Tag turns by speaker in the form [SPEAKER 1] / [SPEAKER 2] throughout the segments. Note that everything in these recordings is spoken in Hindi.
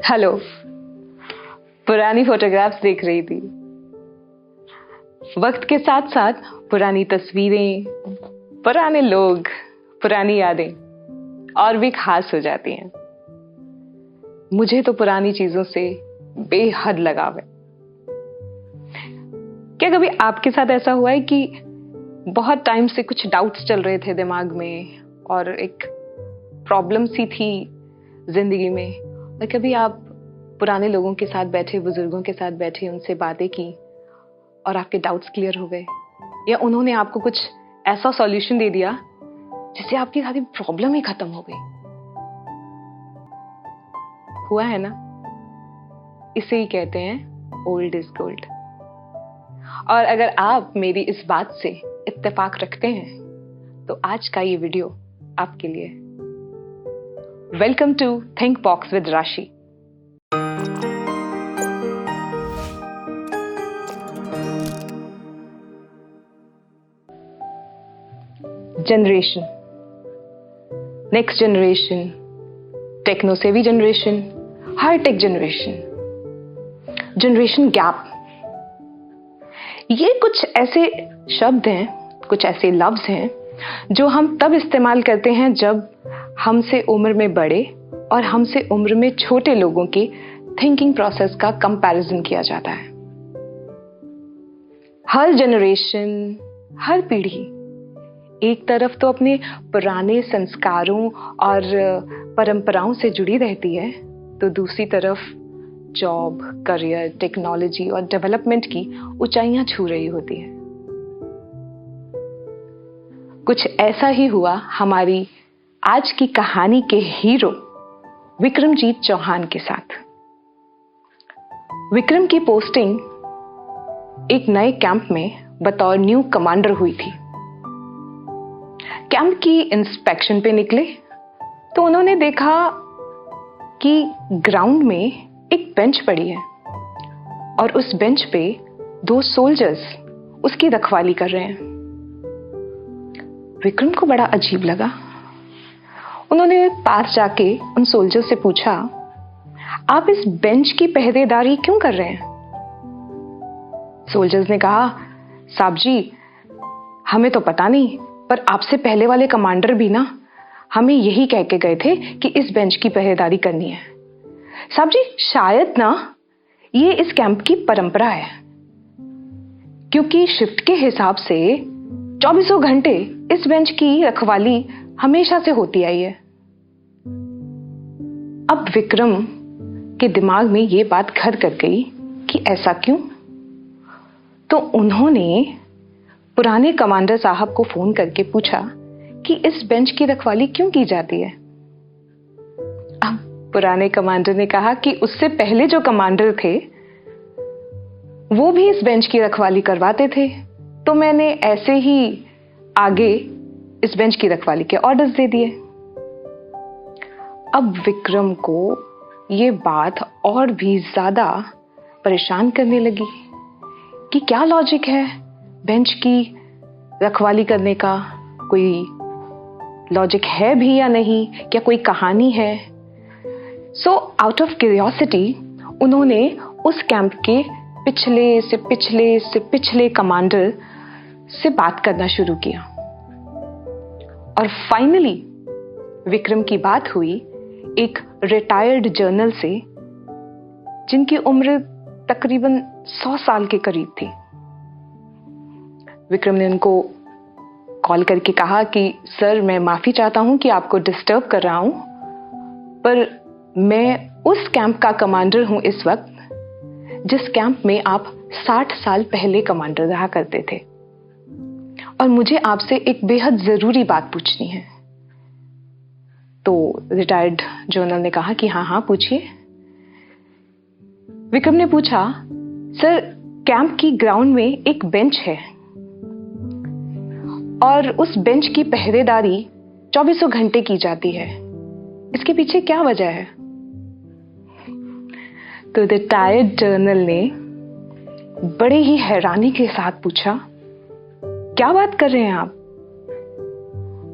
[SPEAKER 1] हेलो। पुरानी फोटोग्राफ्स देख रही थी। वक्त के साथ साथ पुरानी तस्वीरें, पुराने लोग, पुरानी यादें और भी खास हो जाती हैं। मुझे तो पुरानी चीजों से बेहद लगाव है। क्या कभी आपके साथ ऐसा हुआ है कि बहुत टाइम से कुछ डाउट्स चल रहे थे दिमाग में और एक प्रॉब्लम सी थी जिंदगी में, और कभी आप पुराने लोगों के साथ बैठे, बुजुर्गों के साथ बैठे, उनसे बातें की और आपके डाउट्स क्लियर हो गए, या उन्होंने आपको कुछ ऐसा सॉल्यूशन दे दिया जिससे आपकी सारी प्रॉब्लम ही खत्म हो गई? हुआ है ना? इसे ही कहते हैं ओल्ड इज गोल्ड। और अगर आप मेरी इस बात से इत्तेफाक रखते हैं तो आज का ये वीडियो आपके लिए। Welcome to think box with Rashi. Generation, next generation, techno savvy generation, high tech generation, generation gap, ये कुछ ऐसे शब्द हैं, कुछ ऐसे लफ्ज हैं जो हम तब इस्तेमाल करते हैं जब हमसे उम्र में बड़े और हमसे उम्र में छोटे लोगों की थिंकिंग प्रोसेस का कंपैरिजन किया जाता है। हर जनरेशन, हर पीढ़ी एक तरफ तो अपने पुराने संस्कारों और परंपराओं से जुड़ी रहती है, तो दूसरी तरफ जॉब, करियर, टेक्नोलॉजी और डेवलपमेंट की ऊंचाइयां छू रही होती है। कुछ ऐसा ही हुआ हमारी आज की कहानी के हीरो विक्रमजीत चौहान के साथ। विक्रम की पोस्टिंग एक नए कैंप में बतौर न्यू कमांडर हुई थी। कैंप की इंस्पेक्शन पे निकले तो उन्होंने देखा कि ग्राउंड में एक बेंच पड़ी है और उस बेंच पे 2 सोल्जर्स उसकी रखवाली कर रहे हैं। विक्रम को बड़ा अजीब लगा। उन्होंने पास जाके उन सोल्जर से पूछा, आप इस बेंच की पहरेदारी क्यों कर रहे हैं? सोल्जर्स ने कहा, साहब जी, हमें तो पता नहीं, पर आपसे पहले वाले कमांडर भी ना हमें यही कह के गए थे कि इस बेंच की पहरेदारी करनी है। साहब जी, शायद ना ये इस कैंप की परंपरा है, क्योंकि शिफ्ट के हिसाब से 24 घंटे इस बेंच की रखवाली हमेशा से होती आई है। अब विक्रम के दिमाग में ये बात घर कर गई कि ऐसा क्यों? तो उन्होंने पुराने कमांडर साहब को फोन करके पूछा कि इस बेंच की रखवाली क्यों की जाती है। अब पुराने कमांडर ने कहा कि उससे पहले जो कमांडर थे वो भी इस बेंच की रखवाली करवाते थे, तो मैंने ऐसे ही आगे इस बेंच की रखवाली के ऑर्डर्स दे दिए। अब विक्रम को ये बात और भी ज्यादा परेशान करने लगी कि क्या लॉजिक है बेंच की रखवाली करने का, कोई लॉजिक है भी या नहीं, क्या कोई कहानी है? सो आउट ऑफ क्यूरियोसिटी उन्होंने उस कैंप के पिछले से पिछले कमांडर से बात करना शुरू किया और फाइनली विक्रम की बात हुई एक रिटायर्ड जनरल से जिनकी उम्र तकरीबन 100 साल के करीब थी। विक्रम ने उनको कॉल करके कहा कि सर, मैं माफी चाहता हूं कि आपको डिस्टर्ब कर रहा हूं, पर मैं उस कैंप का कमांडर हूं इस वक्त जिस कैंप में आप 60 साल पहले कमांडर रहा करते थे, और मुझे आपसे एक बेहद जरूरी बात पूछनी है। तो रिटायर्ड जनरल ने कहा कि हाँ, पूछिए। विक्रम ने पूछा, सर, कैंप की ग्राउंड में एक बेंच है और उस बेंच की पहरेदारी 24 घंटे की जाती है, इसके पीछे क्या वजह है? तो रिटायर्ड जनरल ने बड़े ही हैरानी के साथ पूछा, क्या बात कर रहे हैं आप?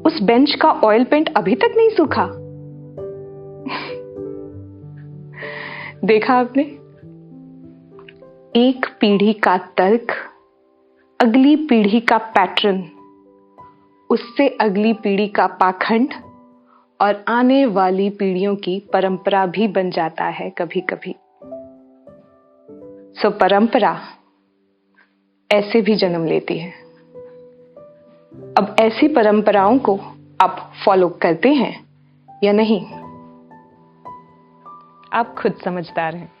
[SPEAKER 1] उस बेंच का ऑयल पेंट अभी तक नहीं सूखा? देखा आपने, एक पीढ़ी का तर्क, अगली पीढ़ी का पैटर्न, उससे अगली पीढ़ी का पाखंड और आने वाली पीढ़ियों की परंपरा भी बन जाता है कभी कभी। सो परंपरा ऐसे भी जन्म लेती है। अब ऐसी परंपराओं को आप फॉलो करते हैं या नहीं, आप खुद समझदार हैं।